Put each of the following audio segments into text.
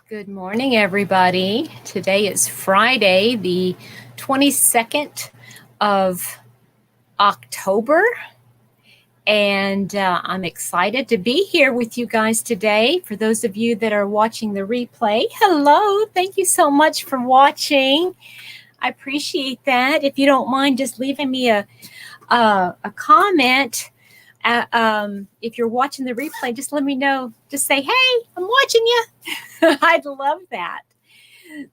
Good morning, everybody. Today is Friday, the 22nd of October, and I'm excited to be here with you guys today. For those of you that are watching the replay, hello. Thank you so much for watching. I appreciate that. If you don't mind just leaving me a comment. If you're watching the replay, just let me know. Just say, hey, I'm watching you. I'd love that.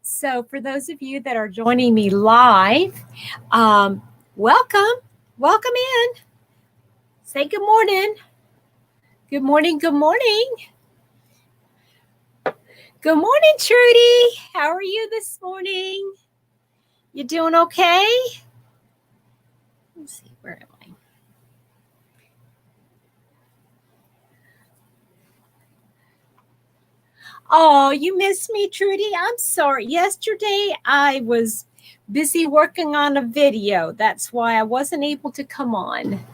So for those of you that are joining me live, welcome. Welcome in. Say good morning. Good morning. Good morning. Good morning, Trudy. How are you this morning? You doing okay? Let's see, where am I? Oh, you missed me, Trudy. I'm sorry. Yesterday, I was busy working on a video. That's why I wasn't able to come on.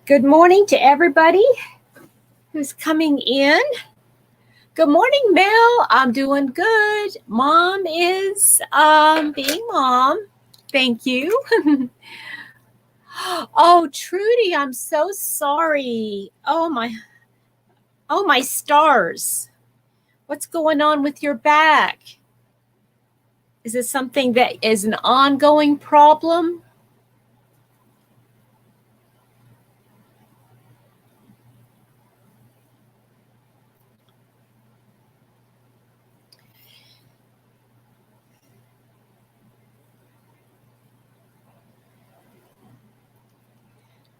Good morning to everybody who's coming in. Good morning, Mel. I'm doing good. Mom is being mom. Thank you. Oh, Trudy, I'm so sorry. Oh, my stars. What's going on with your back? Is it something that is an ongoing problem?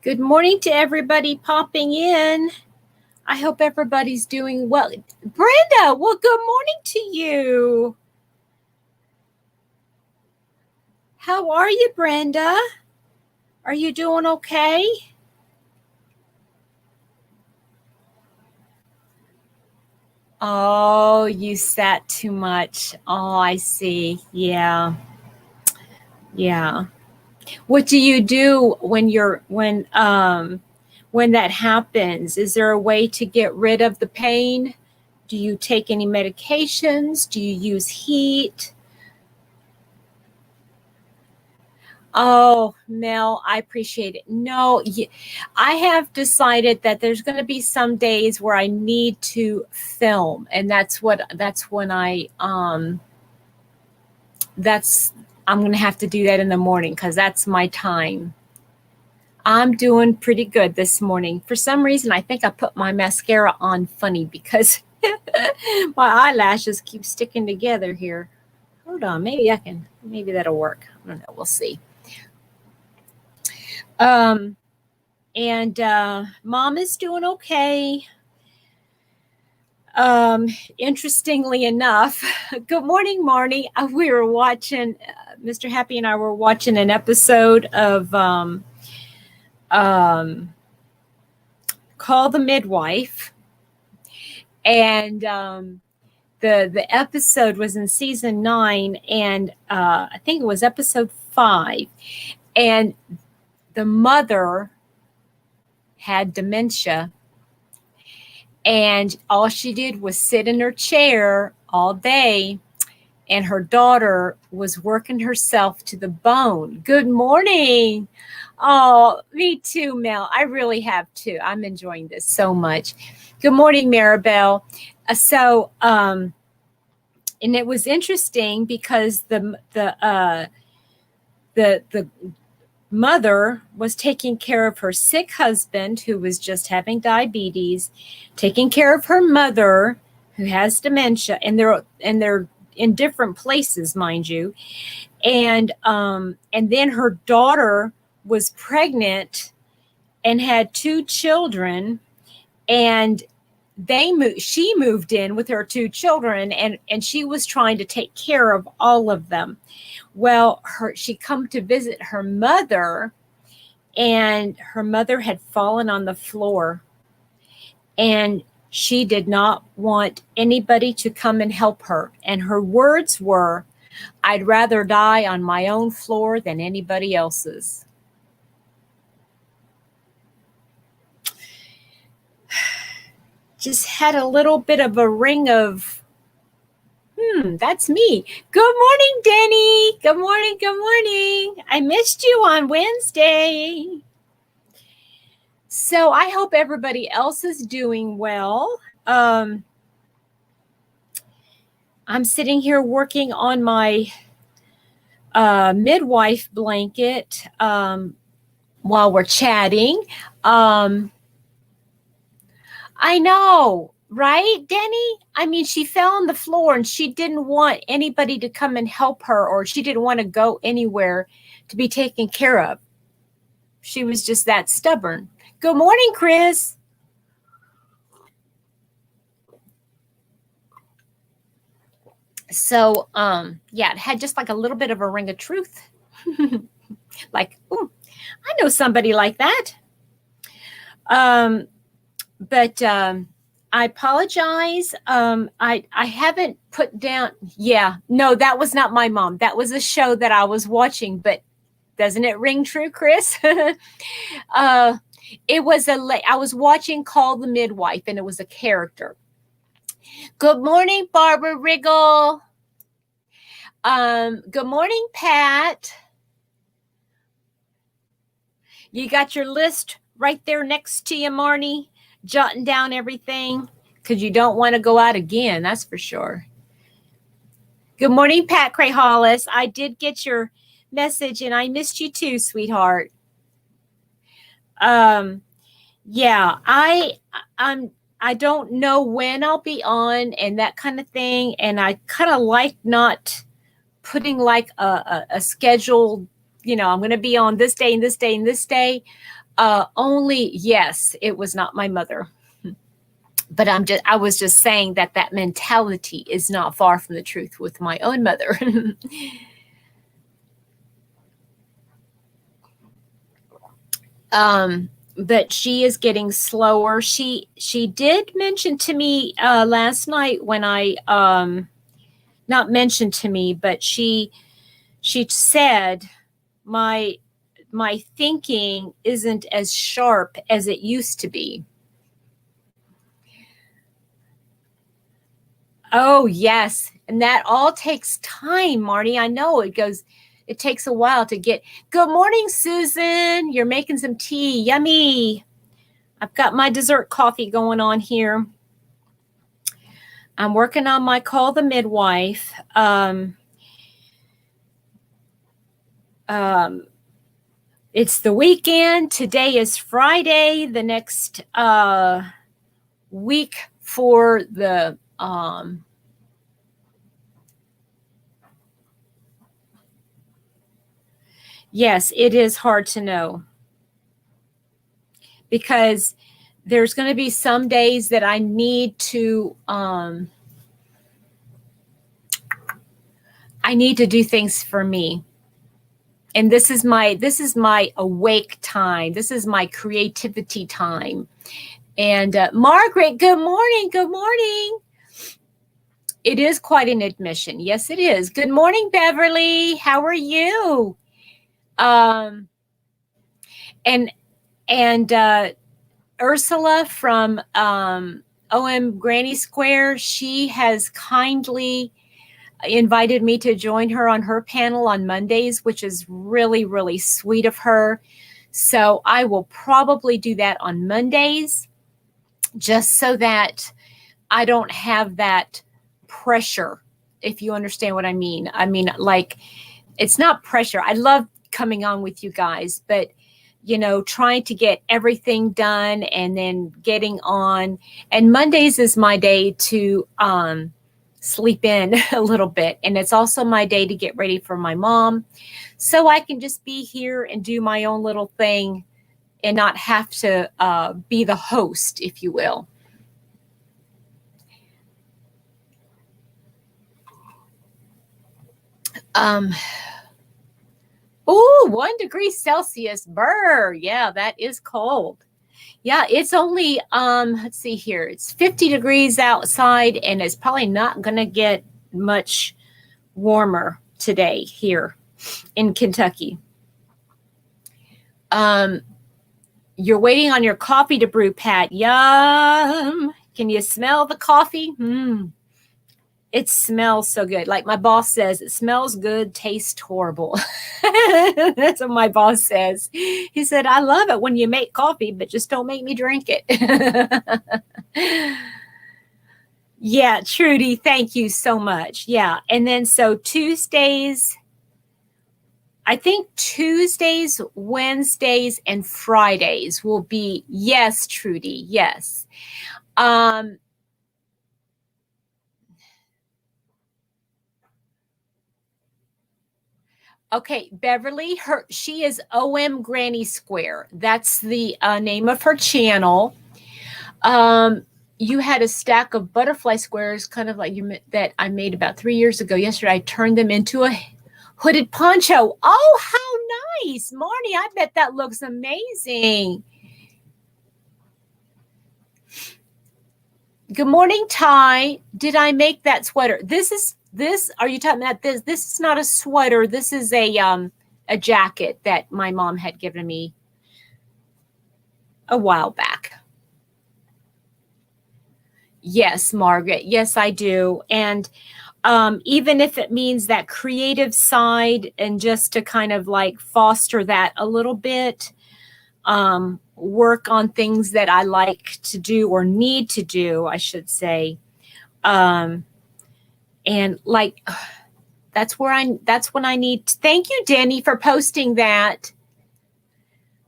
Good morning to everybody popping in. I hope everybody's doing well. Brenda, well, good morning to you. How are you, Brenda? Are you doing okay? Oh, you sat too much. Oh, I see. Yeah. Yeah. What do you do when that happens? Is there a way to get rid of the pain? Do you take any medications? Do you use heat? Oh, Mel, I appreciate it. No, I have decided that there's going to be some days where I need to film, and I'm going to have to do that in the morning because that's my time. I'm doing pretty good this morning. For some reason, I think I put my mascara on funny because my eyelashes keep sticking together here. Hold on, maybe that'll work. I don't know. We'll see. Mom is doing okay. Interestingly enough, good morning, Marnie. We were watching, Mr. Happy and I were watching an episode of Call the Midwife. And the episode was in season 9, and I think it was episode 5. And the mother had dementia, and all she did was sit in her chair all day, and her daughter was working herself to the bone. Good morning. Oh, me too, Mel. I really have too. I'm enjoying this so much. Good morning, Maribel. And it was interesting because the mother was taking care of her sick husband, who was just having diabetes, taking care of her mother, who has dementia, and they're in different places, mind you. And then her daughter was pregnant and had 2 children, and she moved in with her 2 children, and she was trying to take care of all of them. Well, she come to visit her mother, and her mother had fallen on the floor, and she did not want anybody to come and help her. And her words were, "I'd rather die on my own floor than anybody else's." just had a little bit of a ring of, that's me. Good morning, Denny. Good morning. Good morning. I missed you on Wednesday. So I hope everybody else is doing well. I'm sitting here working on my midwife blanket while we're chatting. I know, right, Denny? I mean, she fell on the floor and she didn't want anybody to come and help her, or she didn't want to go anywhere to be taken care of. She was just that stubborn. Good morning, Chris. So, yeah, it had just like a little bit of a ring of truth. Like, ooh, I know somebody like that. But I apologize. I haven't put down. Yeah, no, that was not my mom. That was a show that I was watching. But doesn't it ring true, Chris? It was I was watching Call the Midwife, and it was a character. Good morning, Barbara Riggle. Good morning, Pat. You got your list right there next to you, Marnie, jotting down everything, because you don't want to go out again, that's for sure. Good morning, Pat Cray Hollis. I did get your message, and I missed you too, sweetheart. Yeah, I don't know when I'll be on and that kind of thing, and I kind of like not putting like a schedule. You know, I'm going to be on this day and this day and this day. Only, yes, it was not my mother. But I was just saying that mentality is not far from the truth with my own mother. But she is getting slower. She did mention to me last night when I not mentioned to me, but she said my thinking isn't as sharp as it used to be. Oh, yes. And that all takes time, Marnie. I know it takes a while to get. Good morning, Susan. You're making some tea. Yummy. I've got my dessert coffee going on here. I'm working on my Call the Midwife. It's the weekend. Today is Friday. The next week for the yes, it is hard to know, because there's going to be some days that I need to do things for me. And this is my awake time. This is my creativity time. And Margaret, good morning. Good morning. It is quite an admission. Yes, it is. Good morning, Beverly. How are you? And Ursula from OM Granny Square, she has kindly invited me to join her on her panel on Mondays, which is really, really sweet of her. So I will probably do that on Mondays, just so that I don't have that pressure, if you understand what I mean. I mean, like, it's not pressure. I love coming on with you guys, but you know, trying to get everything done and then getting on. And Mondays is my day to sleep in a little bit. And it's also my day to get ready for my mom. So I can just be here and do my own little thing and not have to be the host, if you will. Oh, 1 degree Celsius. Brr. Yeah, that is cold. Yeah, it's only, let's see here. It's 50 degrees outside, and it's probably not going to get much warmer today here in Kentucky. You're waiting on your coffee to brew, Pat. Yum. Can you smell the coffee? It smells so good. Like my boss says, it smells good, tastes horrible. That's what my boss says. He said, I love it when you make coffee, but just don't make me drink it. Yeah, Trudy, thank you so much. Yeah. And then so Tuesdays, I think Tuesdays, Wednesdays, and Fridays will be, yes, Trudy, yes. Okay, Beverly, she is OM Granny Square. That's the name of her channel. You had a stack of butterfly squares, kind of like that I made about 3 years ago. Yesterday, I turned them into a hooded poncho. Oh, how nice, Marnie! I bet that looks amazing. Good morning, Ty. Did I make that sweater? This. Are you talking about this? This is not a sweater. This is a jacket that my mom had given me a while back. Yes, Margaret. Yes, I do. And even if it means that creative side and just to kind of like foster that a little bit, work on things that I like to do or need to do, I should say. And like, that's when I need to, thank you, Denny, for posting that.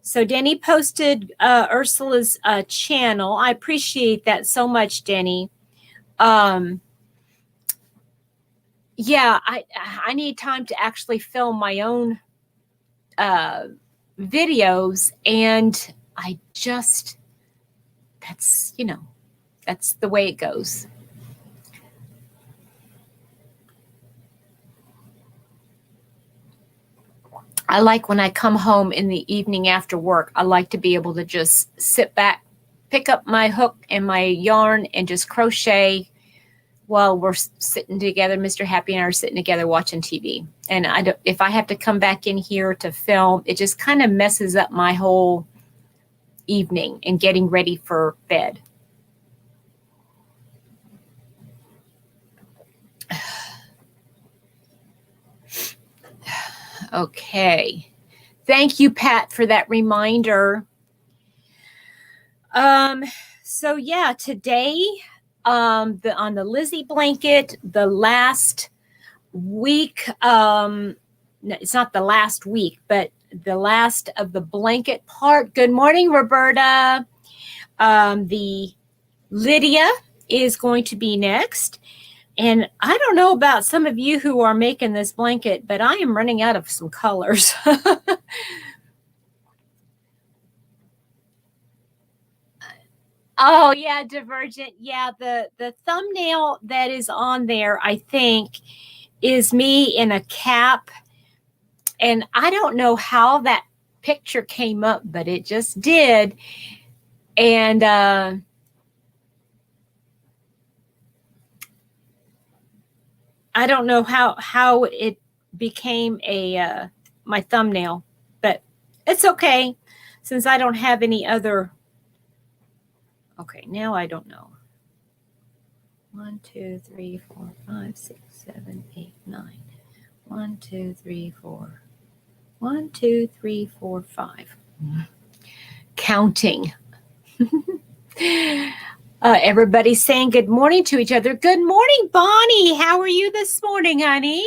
So Denny posted Ursula's channel. I appreciate that so much, Denny. Yeah, I need time to actually film my own videos, and I just, that's the way it goes. I like when I come home in the evening after work, I like to be able to just sit back, pick up my hook and my yarn and just crochet while we're sitting together. Mr. Happy and I are sitting together watching TV. And if I have to come back in here to film, it just kind of messes up my whole evening and getting ready for bed. Okay. Thank you, Pat, for that reminder. So yeah, today, on the Lizzie blanket, the last week, it's not the last week, but the last of the blanket part. Good morning, Roberta. The Lydia is going to be next. And I don't know about some of you who are making this blanket, but I am running out of some colors. Oh, yeah, Divergent. Yeah, the thumbnail that is on there, I think, is me in a cap. And I don't know how that picture came up, but it just did. And I don't know how it became a my thumbnail, but it's okay since I don't have any other. Okay, now I don't know. 1, 2, 3, 4, 5, 6, 7, 8, 9. 1, 2, 3, 4. 1, 2, 3, 4, 5. Counting. Everybody's saying good morning to each other. Good morning, Bonnie. How are you this morning, honey?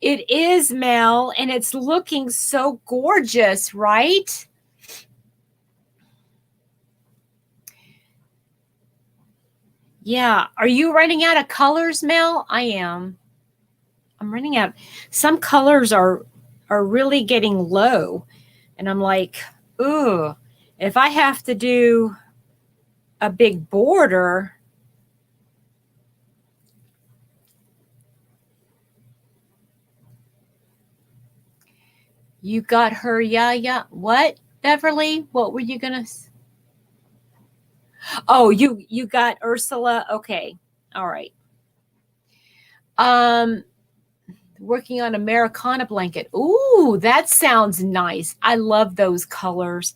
It is, Mel, and it's looking so gorgeous, right? Yeah. Are you running out of colors, Mel? I am. I'm running out. Some colors are really getting low. And I'm like, ooh, if I have to do a big border. You got her, yeah. What, Beverly? What were you going to? Oh, you got Ursula. Okay. All right. The Working on Americana blanket. Ooh, that sounds nice. I love those colors.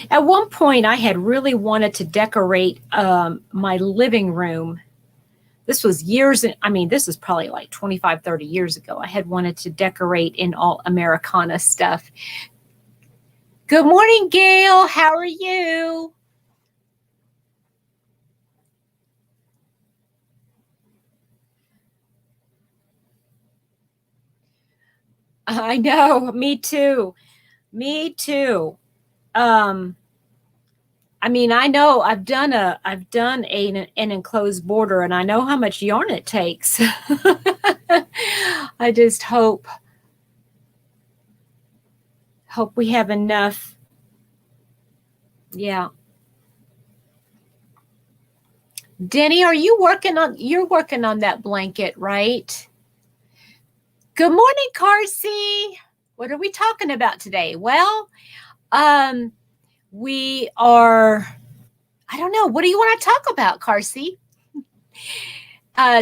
At one point, I had really wanted to decorate my living room. This was years, I mean, this was probably like 25, 30 years ago. I had wanted to decorate in all Americana stuff. Good morning, Gail. How are you? I know, me too. Me too. I mean, I know I've done an enclosed border, and I know how much yarn it takes. I just hope we have enough. Yeah. Denny, you're working on that blanket, right? Good morning, Carsey. What are we talking about today? Well, we are, I don't know. What do you want to talk about, Carsey?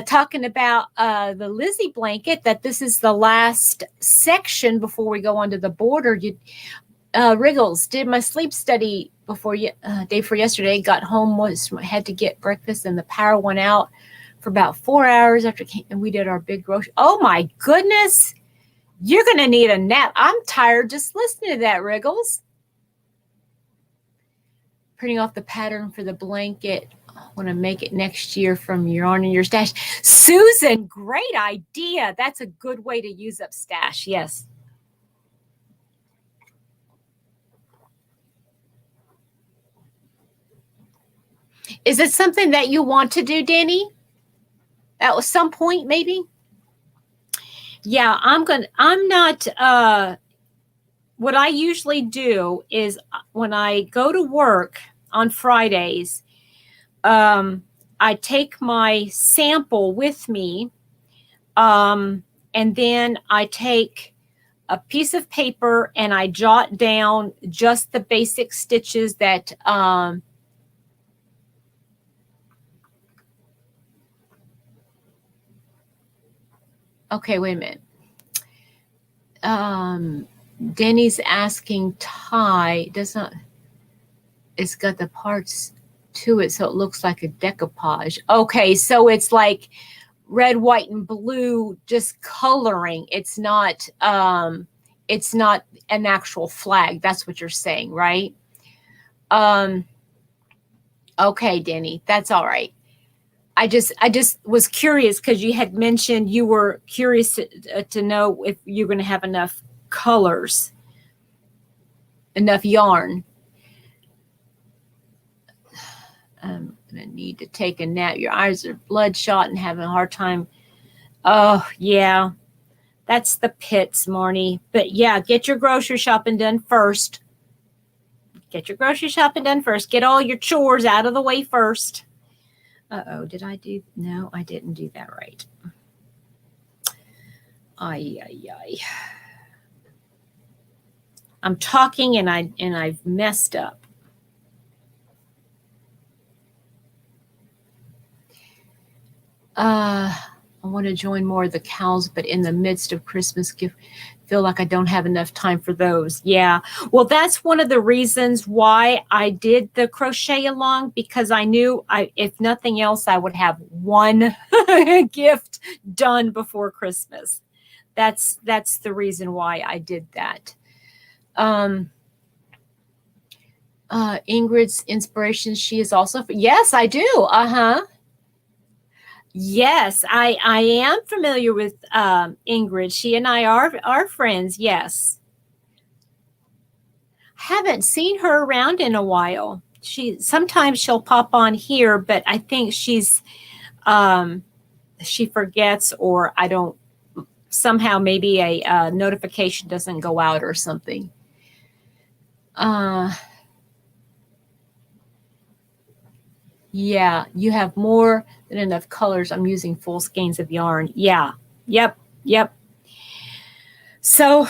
Talking about the Lizzie blanket, that this is the last section before we go on to the border. Wriggles, did my sleep study before day for yesterday, got home, had to get breakfast, and the power went out for about 4 hours and we did our big grocery. Oh my goodness, you're going to need a nap. I'm tired just listening to that, Wriggles. Printing off the pattern for the blanket. I want to make it next year from yarn in your stash. Susan, great idea. That's a good way to use up stash. Yes. Is it something that you want to do, Danny? At some point, maybe? Yeah, I'm not, what I usually do is when I go to work on Fridays, I take my sample with me, and then I take a piece of paper and I jot down just the basic stitches that, okay, wait a minute. Denny's asking tie it's got the parts to it, so it looks like a decoupage. Okay, so it's like red, white, and blue, just coloring. It's not an actual flag. That's what you're saying, right? Okay, Denny, that's all right. I just was curious because you had mentioned you were curious to know if you're going to have enough colors, enough yarn. I'm going to need to take a nap. Your eyes are bloodshot and having a hard time. Oh, yeah. That's the pits, Marnie. But yeah, get your grocery shopping done first. Get your grocery shopping done first. Get all your chores out of the way first. Uh-oh, no, I didn't do that right. Ay. I'm talking and I've messed up. I want to join more of the cows, but in the midst of Christmas gift, feel like I don't have enough time for those. Yeah. Well, that's one of the reasons why I did the crochet along, because I knew if nothing else, I would have one gift done before Christmas. That's the reason why I did that. Ingrid's inspiration. She is also, yes, I do. Yes, I am familiar with Ingrid. She and I are friends. Yes. Haven't seen her around in a while. Sometimes she'll pop on here, but I think she forgets, or I don't, somehow maybe a notification doesn't go out or something. Yeah, you have more than enough colors. I'm using full skeins of yarn. Yeah. Yep. So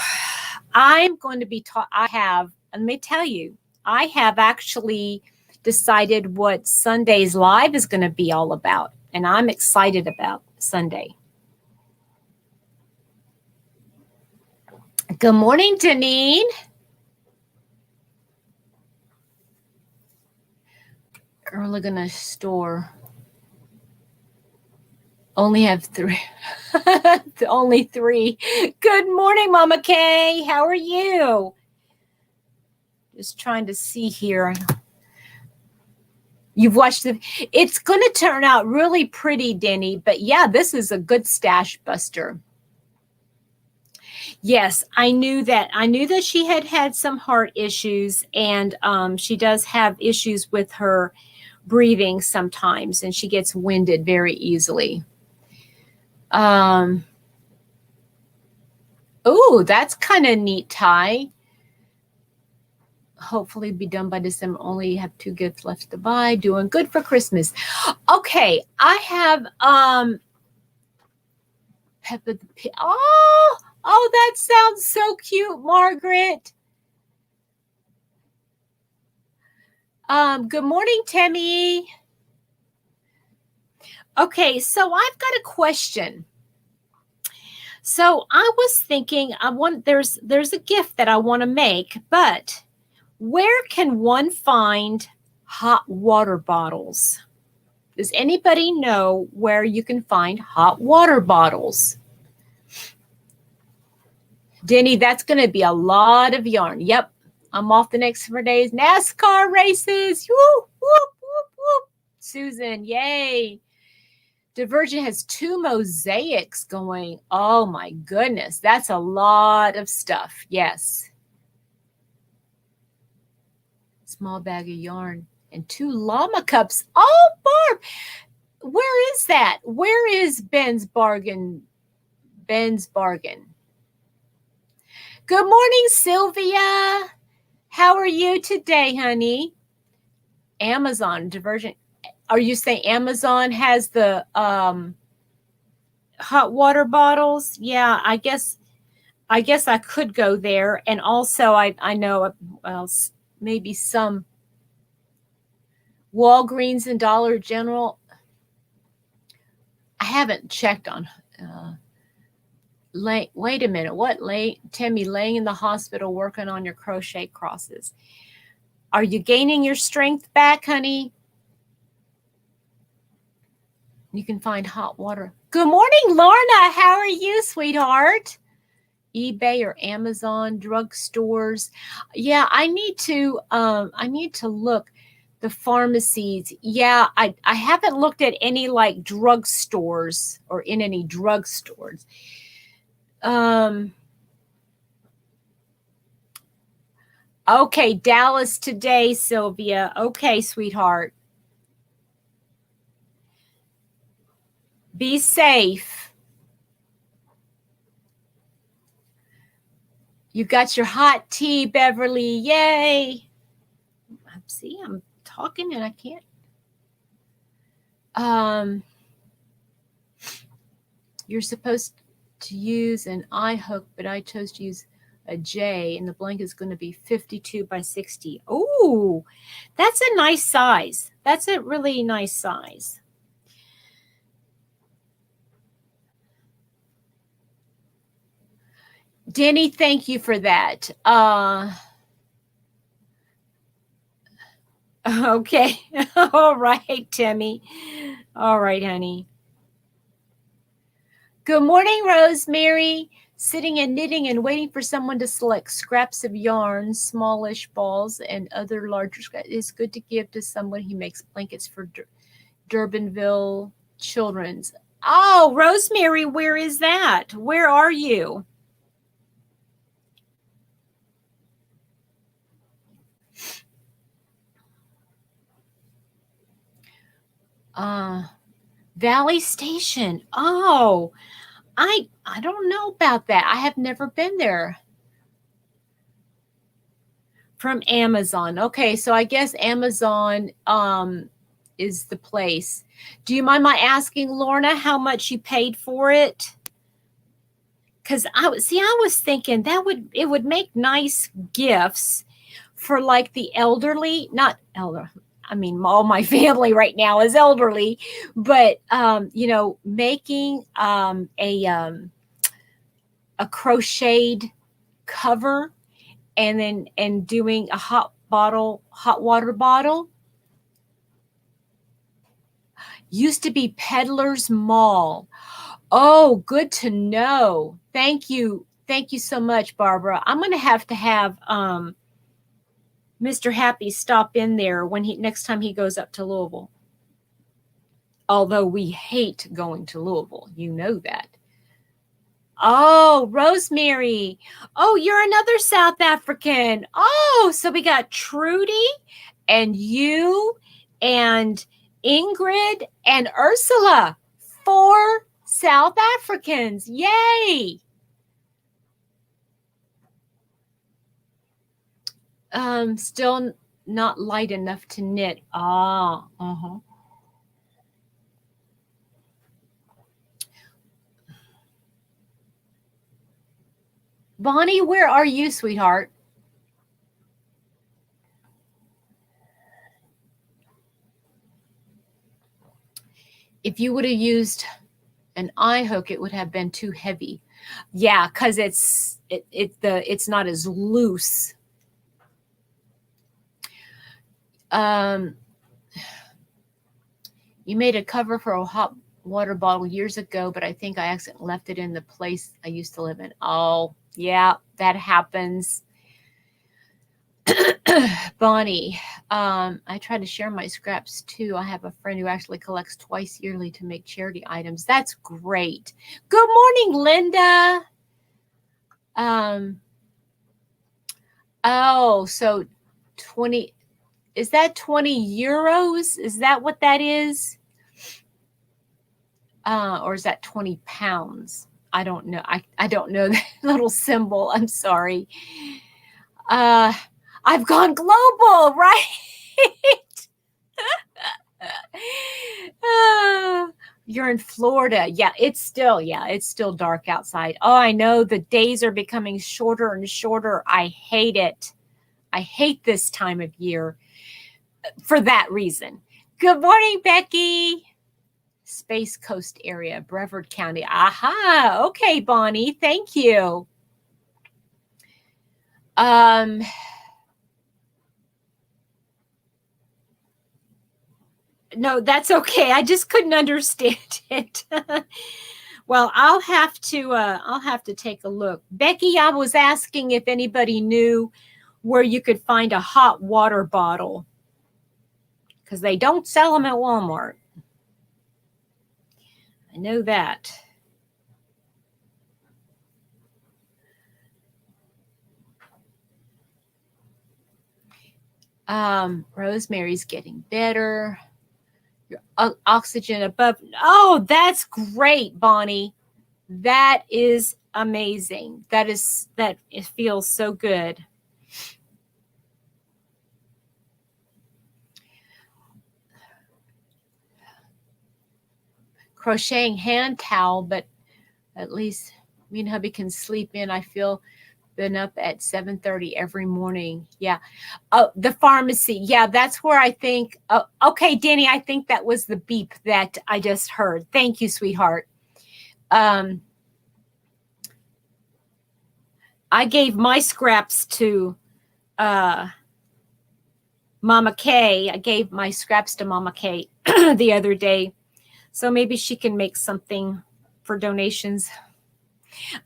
I'm going to be taught. Let me tell you, I have actually decided what Sunday's live is going to be all about. And I'm excited about Sunday. Good morning, Janine. Early gonna store. Only have 3. Only 3. Good morning, Mama Kay. How are you? Just trying to see here. You've watched the. It's going to turn out really pretty, Denny. But yeah, this is a good stash buster. Yes, I knew that. I knew that she had had some heart issues, and she does have issues with her breathing sometimes, and she gets winded very easily. Oh, that's kind of neat tie. Hopefully be done by December. Only have 2 gifts left to buy. Doing good for Christmas. Okay, I have Peppa the Pig. Oh, that sounds so cute, Margaret. Good morning, Tammy. Okay, so I've got a question. So I was thinking, there's a gift that I want to make, but where can one find hot water bottles? Does anybody know where you can find hot water bottles? Denny, that's going to be a lot of yarn. Yep, I'm off the next 4 days. NASCAR races. Whoop, whoop, whoop, whoop. Susan, yay. Divergent has 2 mosaics going. Oh, my goodness. That's a lot of stuff. Yes. Small bag of yarn and 2 llama cups. Oh, Barb, where is that? Where is Ben's Bargain? Ben's Bargain. Good morning, Sylvia. How are you today, honey? Amazon, Divergent. Are you saying Amazon has the hot water bottles? Yeah, I guess I could go there. And also I know, well, maybe some Walgreens and Dollar General. I haven't checked on wait a minute. What? Timmy, laying in the hospital working on your crochet crosses. Are you gaining your strength back, honey? You can find hot water. Good morning, Lorna. How are you, sweetheart? eBay or Amazon, drugstores. Yeah, I need to look. The pharmacies. Yeah, I haven't looked at any like drugstores or in any drugstores. Okay, Dallas today, Sylvia. Okay, sweetheart. Be safe. You got your hot tea, Beverly. Yay. See, I'm talking and I can't. You're supposed to use an eye hook, but I chose to use a J, and the blanket is going to be 52 by 60. Oh, that's a nice size. That's a really nice size. Denny, thank you for that. Okay. All right, Timmy. All right, honey. Good morning, Rosemary. Sitting and knitting and waiting for someone to select scraps of yarn, smallish balls, and other larger scraps. It's good to give to someone who makes blankets for Durbanville Children's. Oh, Rosemary, where is that? Where are you? Valley Station. Oh, I don't know about that. I have never been there. From Amazon. Okay, so I guess Amazon is the place. Do you mind my asking, Lorna, how much you paid for it? Because I was thinking it would make nice gifts for like the elderly, not elder. I mean, all my family right now is elderly, but making a crocheted cover and doing a hot water bottle. Used to be Peddler's Mall. Oh, good to know. Thank you. Thank you so much, Barbara. I'm going to have Mr. Happy stop in there when next time he goes up to Louisville. Although we hate going to Louisville. You know that. Oh, Rosemary. Oh, you're another South African. Oh, so we got Trudy and you and Ingrid and Ursula. 4 South Africans. Yay. Still not light enough to knit. Ah, uh-huh. Bonnie, where are you, sweetheart? If you would have used an eye hook, it would have been too heavy. Yeah, because it's not as loose. You made a cover for a hot water bottle years ago, but I think I accidentally left it in the place I used to live in. Oh, yeah, that happens. Bonnie, I try to share my scraps too. I have a friend who actually collects twice yearly to make charity items. That's great. Good morning, Linda. Oh, so 20, is that 20 euros? Is that what that is? Or is that 20 pounds? I don't know. I don't know that little symbol. I'm sorry. I've gone global, right? You're in Florida. Yeah, it's still dark outside. Oh, I know the days are becoming shorter and shorter. I hate it. I hate this time of year for that reason. Good morning, Becky. Space Coast area, Brevard County. Aha. Okay, Bonnie. Thank you. No, that's okay. I just couldn't understand it. Well, I'll have to take a look. Becky, I was asking if anybody knew where you could find a hot water bottle, because they don't sell them at Walmart. I know that. Rosemary's getting better. Your oxygen above. Oh, that's great, Bonnie. That is amazing. It feels so good. Crocheting hand towel, but at least me and hubby can sleep in. I feel been up at 7:30 every morning. Yeah. Oh, the pharmacy. Yeah, that's where I think. Okay, Danny, I think that was the beep that I just heard. Thank you, sweetheart. I gave my scraps to Mama Kay. I gave my scraps to Mama Kay the other day. So maybe she can make something for donations.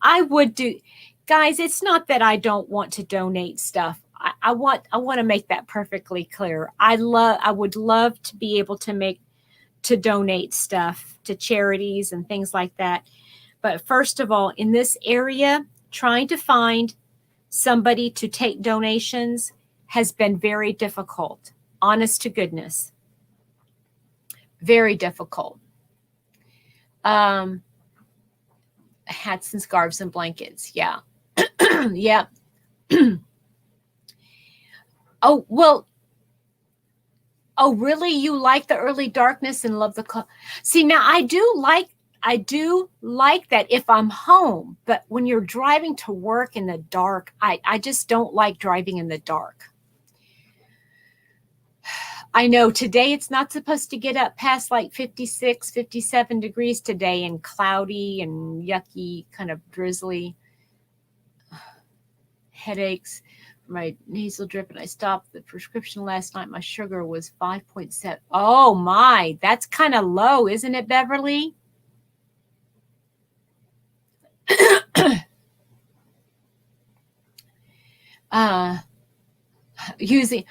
I would do. Guys, it's not that I don't want to donate stuff. I want to make that perfectly clear. I would love to be able to donate stuff to charities and things like that. But first of all, in this area, trying to find somebody to take donations has been very difficult. Honest to goodness. Very difficult. Hats and scarves and blankets. Yeah. Yeah. Oh, well. Oh, really? You like the early darkness and love the See, now I do like that if I'm home, but when you're driving to work in the dark, I just don't like driving in the dark. I know today it's not supposed to get up past like 56, 57 degrees today, and cloudy and yucky, kind of drizzly. headaches, my nasal drip, and I stopped the prescription last night. My sugar was 5.7. Oh my, that's kind of low, isn't it, Beverly? Using,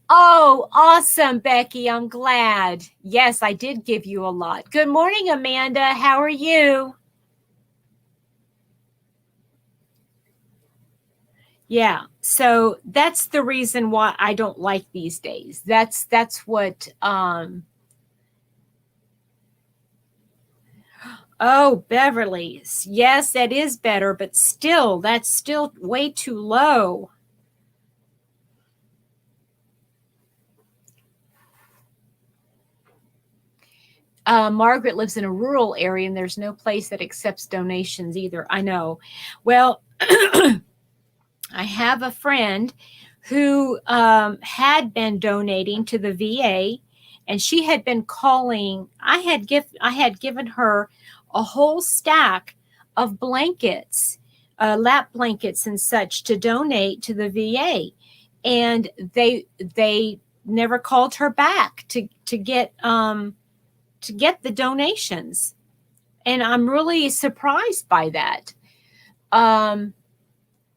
oh, awesome, Becky. I'm glad. Yes, I did give you a lot. Good morning, Amanda. How are you? Yeah, so that's the reason why I don't like these days. That's what oh, Beverly. Yes, that is better, but still, that's still way too low. Margaret lives in a rural area and there's no place that accepts donations either. I know. Well, I have a friend who had been donating to the VA, and she had been calling. I had given her a whole stack of blankets, lap blankets and such, to donate to the VA, and they never called her back to get the donations, and I'm really surprised by that.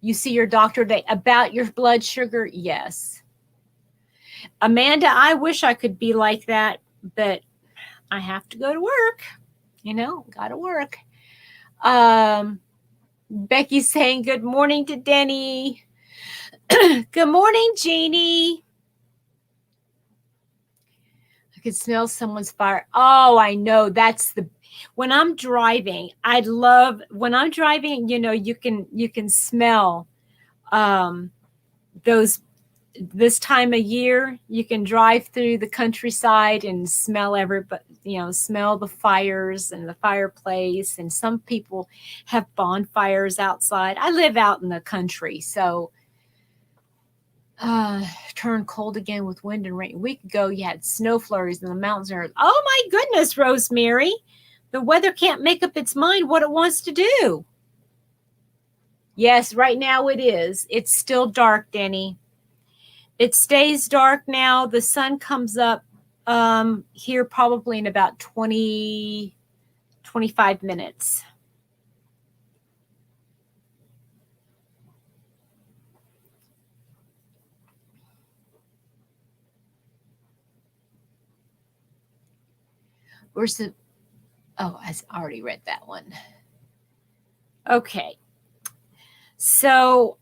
You see your doctor today about your blood sugar? Yes. Amanda, I wish I could be like that, but I have to go to work. Got to work. Becky's saying good morning to Denny. Good morning, Jeannie. I could smell someone's fire. Oh, I know. When I'm driving, you can smell those. This time of year, you can drive through the countryside and smell smell the fires and the fireplace. And some people have bonfires outside. I live out in the country, so turned cold again with wind and rain. A week ago, you had snow flurries in the mountains. Oh my goodness, Rosemary. The weather can't make up its mind what it wants to do. Yes, right now it is. It's still dark, Denny. It stays dark now. The sun comes up here probably in about 25 minutes. Where's the... Oh, I already read that one. Okay. So,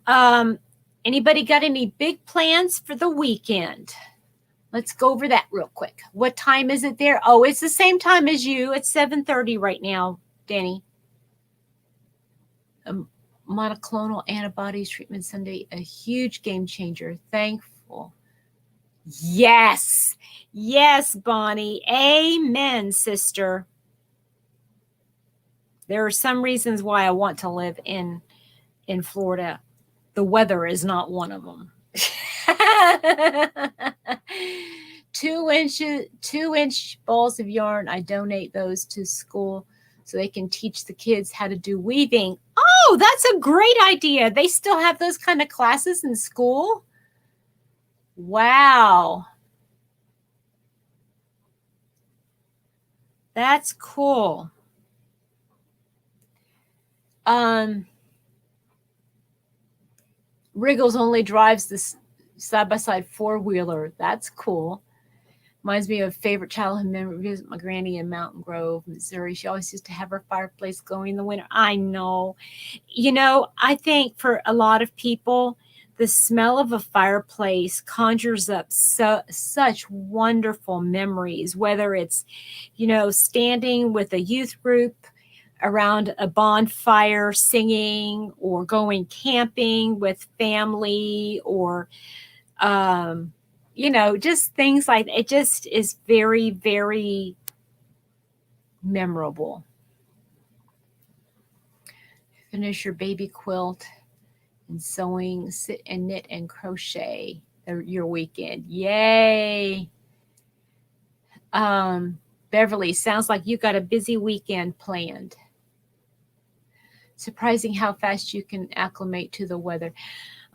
anybody got any big plans for the weekend? Let's go over that real quick. What time is it there? Oh, it's the same time as you. It's 7:30 right now, Danny. Monoclonal antibodies treatment Sunday, a huge game changer. Thankful. Yes. Yes, Bonnie. Amen, sister. There are some reasons why I want to live in Florida. The weather is not one of them. 2-inch balls of yarn. I donate those to school so they can teach the kids how to do weaving. Oh, that's a great idea. They still have those kind of classes in school? Wow. That's cool. Wriggles only drives this side-by-side four-wheeler. That's cool. Reminds me of a favorite childhood memory. Visit my granny in Mountain Grove, Missouri. She always used to have her fireplace going in the winter. I know. I think for a lot of people, the smell of a fireplace conjures up such wonderful memories, whether it's, standing with a youth group around a bonfire singing, or going camping with family, or just things like that. It just is very, very memorable. Finish your baby quilt and sewing, sit and knit and crochet your weekend. Yay. Beverly, sounds like you got a busy weekend planned. Surprising how fast you can acclimate to the weather.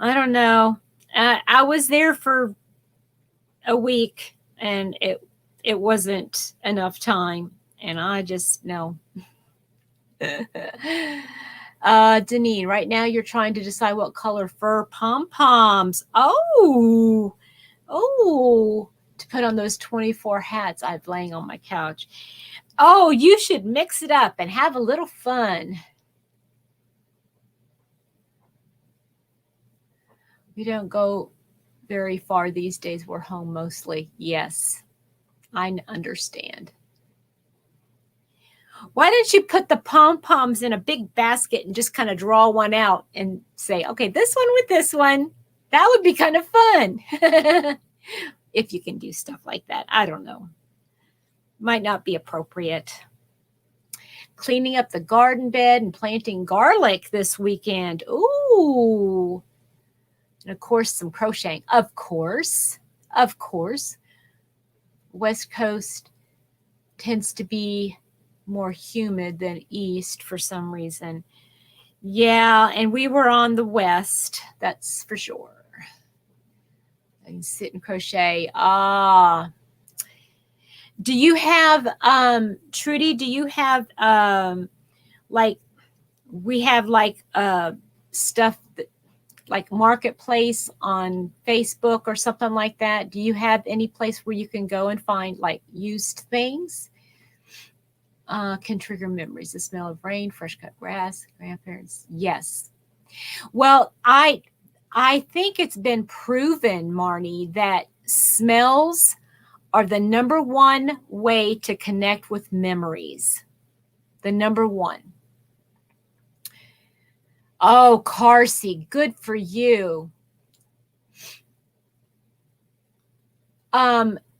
I don't know. I was there for a week and it wasn't enough time. And I just no. Deneen, right now you're trying to decide what color fur pom-poms. Oh, to put on those 24 hats I've laying on my couch. Oh, you should mix it up and have a little fun. We don't go very far these days. We're home mostly. Yes, I understand. Why don't you put the pom-poms in a big basket and just kind of draw one out and say, okay, this one with this one. That would be kind of fun. If you can do stuff like that. I don't know. Might not be appropriate. Cleaning up the garden bed and planting garlic this weekend. Ooh. And of course, some crocheting. Of course. West Coast tends to be more humid than East for some reason. Yeah, and we were on the West, that's for sure. I can sit and crochet. Do you have, Trudy, do you have, like, we have like stuff that, like Marketplace on Facebook or something like that? Do you have any place where you can go and find like used things? Can trigger memories. The smell of rain, fresh cut grass, grandparents. Yes. Well, I think it's been proven, Marnie, that smells are the number one way to connect with memories. The number one. Oh, Carsey, good for you.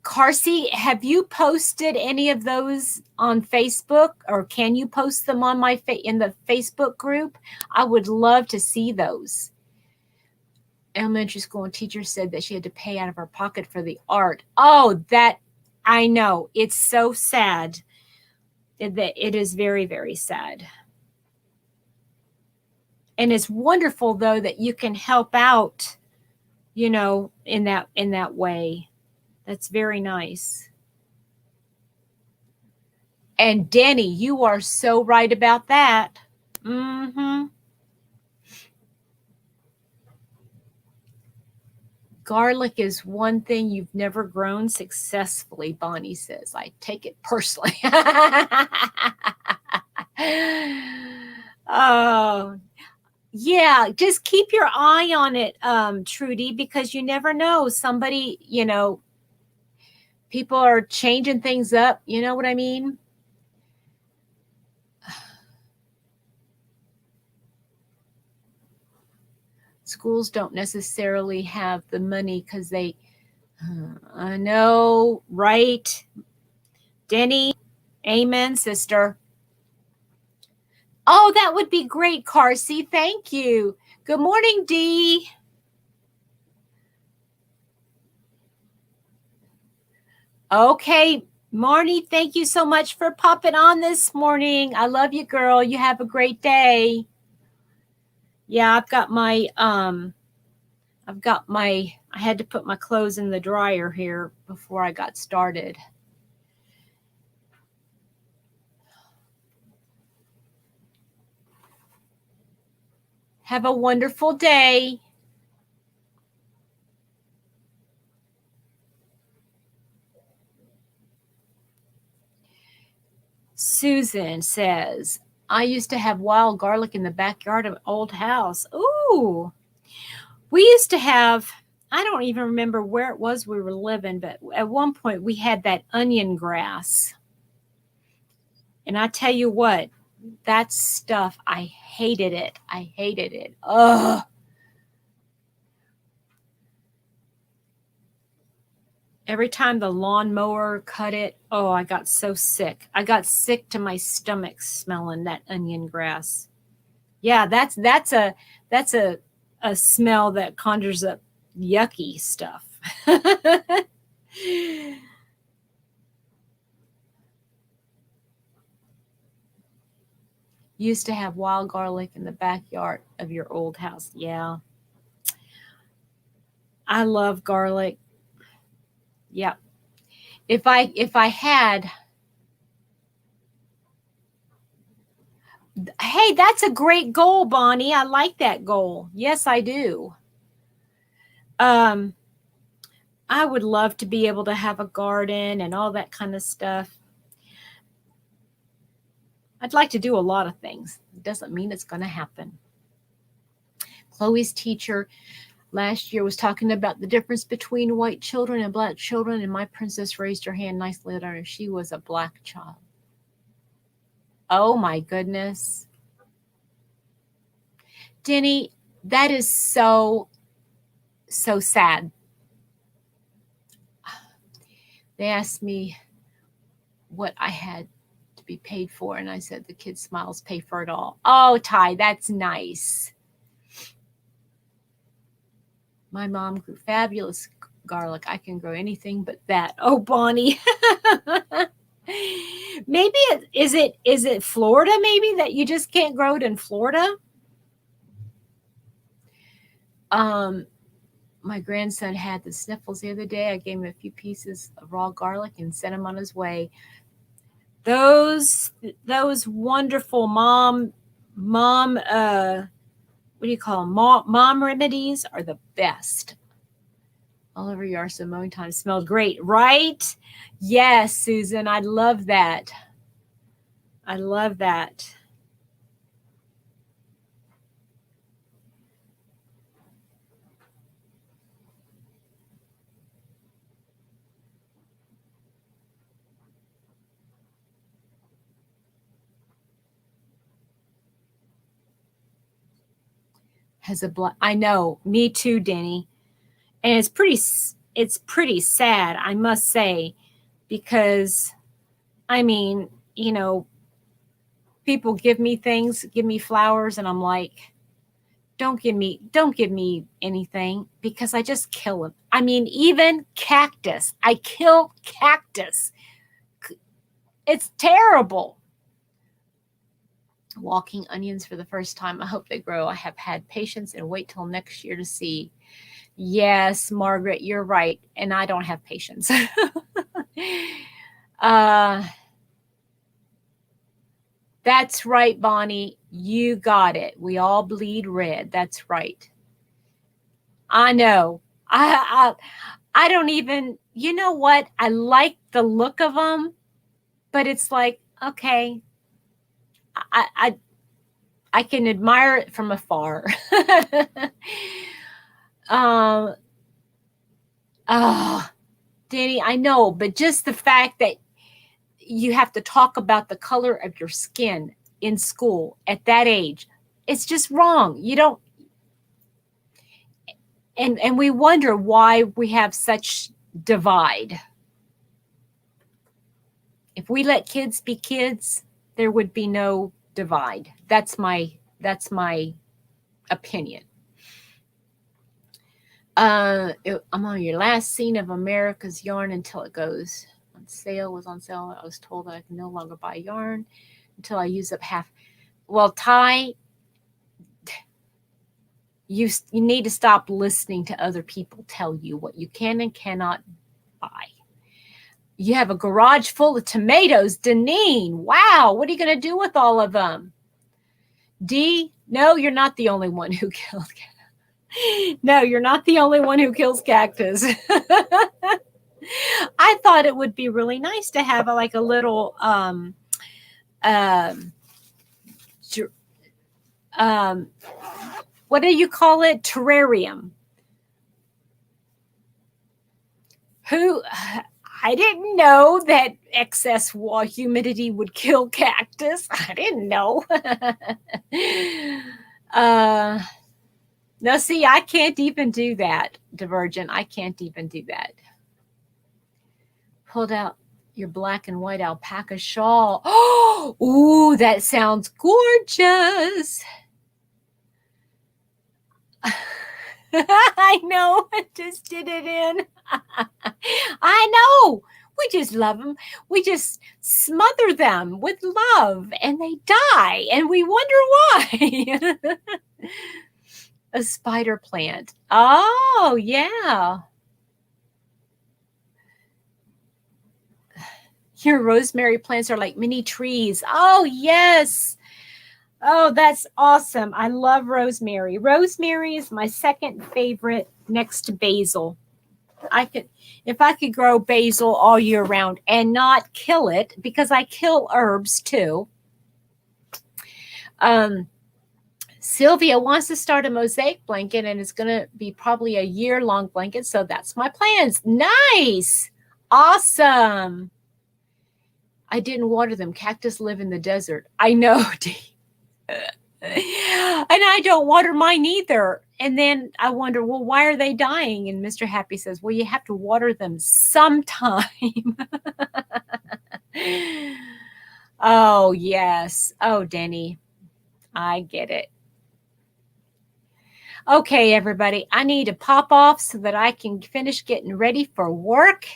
Carsey, have you posted any of those on Facebook, or can you post them on my in the Facebook group? I would love to see those. Elementary school teacher said that she had to pay out of her pocket for the art. Oh, that I know. It's so sad. It is very, very sad. And it's wonderful though that you can help out, you know, in that way. That's very nice. And Denny, you are so right about that. Mm-hmm. Garlic is one thing you've never grown successfully, Bonnie says. I take it personally. Oh, yeah. Just keep your eye on it, Trudy, because you never know. Somebody, you know, people are changing things up. You know what I mean? Schools don't necessarily have the money because they, I know, right? Denny, amen, sister. Oh, that would be great, Carsey. Thank you. Good morning, Dee. Okay, Marnie, thank you so much for popping on this morning. I love you, girl. You have a great day. Yeah, I had to put my clothes in the dryer here before I got started. Have a wonderful day. Susan says, I used to have wild garlic in the backyard of an old house. Ooh. We used to have, I don't even remember where it was we were living, but at one point we had that onion grass. And I tell you what, that stuff, I hated it. I hated it. Ugh. Every time the lawnmower cut it, oh, I got so sick. I got sick to my stomach smelling that onion grass. Yeah, that's a smell that conjures up yucky stuff. Used to have wild garlic in the backyard of your old house. Yeah. I love garlic. Yep. If I had, hey, that's a great goal, Bonnie. I like that goal. Yes, I do. I would love to be able to have a garden and all that kind of stuff. I'd like to do a lot of things. It doesn't mean it's going to happen. Chloe's teacher last year was talking about the difference between white children and black children, and my princess raised her hand nicely at her, and she was a black child. Oh my goodness. Denny, that is so sad. They asked me what I had to be paid for, and I said the kids' smiles pay for it all. Oh, Ty, that's nice. My mom grew fabulous garlic. I can grow anything but that. Oh, Bonnie. Maybe is it Florida maybe that you just can't grow it in Florida? My grandson had the sniffles the other day. I gave him a few pieces of raw garlic and sent him on his way. Those wonderful mom what do you call them? Mom remedies are the best. All over yard, so mowing time smelled great, right? Yes, Susan, I love that. I love that. Has a black. I know, me too, Denny. And it's pretty sad, I must say, because I mean, you know, people give me things, give me flowers, and I'm like, don't give me anything, because I just kill them. I mean, even cactus, I kill cactus. It's terrible. Walking onions for the first time. I hope they grow. I have had patience and wait till next year to see. Yes, Margaret, you're right. And I don't have patience. That's right, Bonnie. You got it. We all bleed red. That's right. I know. I don't even, you know what? I like the look of them, but it's like, okay, I can admire it from afar. Oh, Danny, I know, but just the fact that you have to talk about the color of your skin in school at that age, it's just wrong. You don't, and we wonder why we have such divide. If we let kids be kids, there would be no divide. That's my opinion. I'm on your last scene of America's yarn until it goes on sale. Was on sale. I was told that I can no longer buy yarn until I use up half. Well, Ty, you need to stop listening to other people tell you what you can and cannot buy. You have a garage full of tomatoes, Deneen. Wow, what are you going to do with all of them? D, no, you're not the only one who killed cactus. No, you're not the only one who kills cactus. I thought it would be really nice to have a little what do you call it? Terrarium. I didn't know that excess humidity would kill cactus. I didn't know. No, see, I can't even do that, Divergent. I can't even do that. Pulled out your black and white alpaca shawl. Oh, ooh, that sounds gorgeous. I know. I just did it in. I know. We just love them. We just smother them with love, and they die, and we wonder why. A spider plant. Oh, yeah. Your rosemary plants are like mini trees. Oh, yes. Oh, that's awesome. I love rosemary. Rosemary is my second favorite next to basil. If I could grow basil all year round and not kill it, because I kill herbs too. Sylvia wants to start a mosaic blanket, and it's going to be probably a year-long blanket. So that's my plans. Nice. Awesome. I didn't water them. Cactus live in the desert. I know. And I don't water mine either. And then I wonder, well, why are they dying? And Mr. Happy says, well, you have to water them sometime. Oh, yes. Oh, Denny, I get it. Okay, everybody, I need to pop off so that I can finish getting ready for work.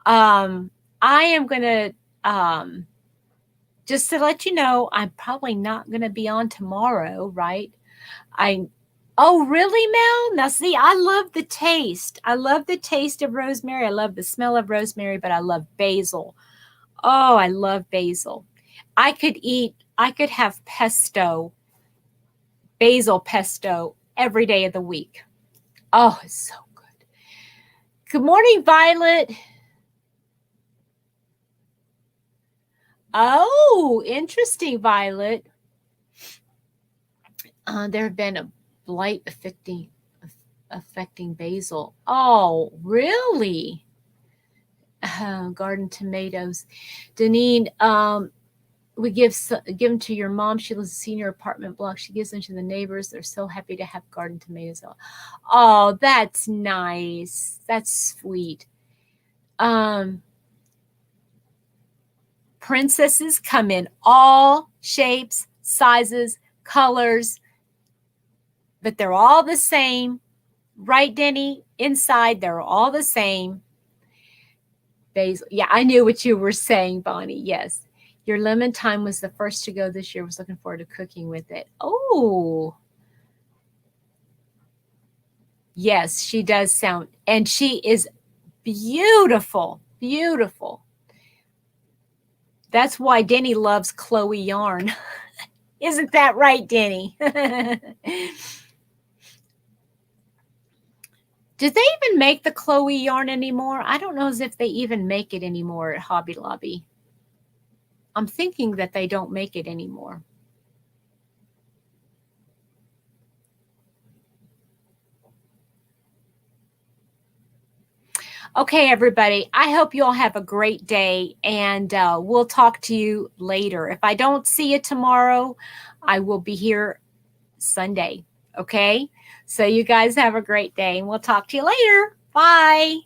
I am going to, just to let you know, I'm probably not going to be on tomorrow, right? Oh, really, Mel? Now, see, I love the taste. I love the taste of rosemary. I love the smell of rosemary, but I love basil. Oh, I love basil. I could have pesto, basil pesto every day of the week. Oh, it's so good. Good morning, Violet. Oh, interesting, Violet. There have been a blight affecting basil. Oh, really? Garden tomatoes. Deneen, we give them to your mom. She lives in a senior apartment block. She gives them to the neighbors. They're so happy to have garden tomatoes. Oh, that's nice. That's sweet. Princesses come in all shapes, sizes, colors, but they're all the same. Right, Denny? Inside, they're all the same. Basil. Yeah, I knew what you were saying, Bonnie. Yes. Your lemon thyme was the first to go this year. Was looking forward to cooking with it. Oh. Yes, she does sound, and she is beautiful, beautiful. That's why Denny loves Chloe yarn. Isn't that right, Denny? Do they even make the Chloe yarn anymore? I don't know as if they even make it anymore at Hobby Lobby. I'm thinking that they don't make it anymore. Okay, everybody, I hope you all have a great day, and we'll talk to you later. If I don't see you tomorrow, I will be here Sunday, okay? So you guys have a great day, and we'll talk to you later. Bye.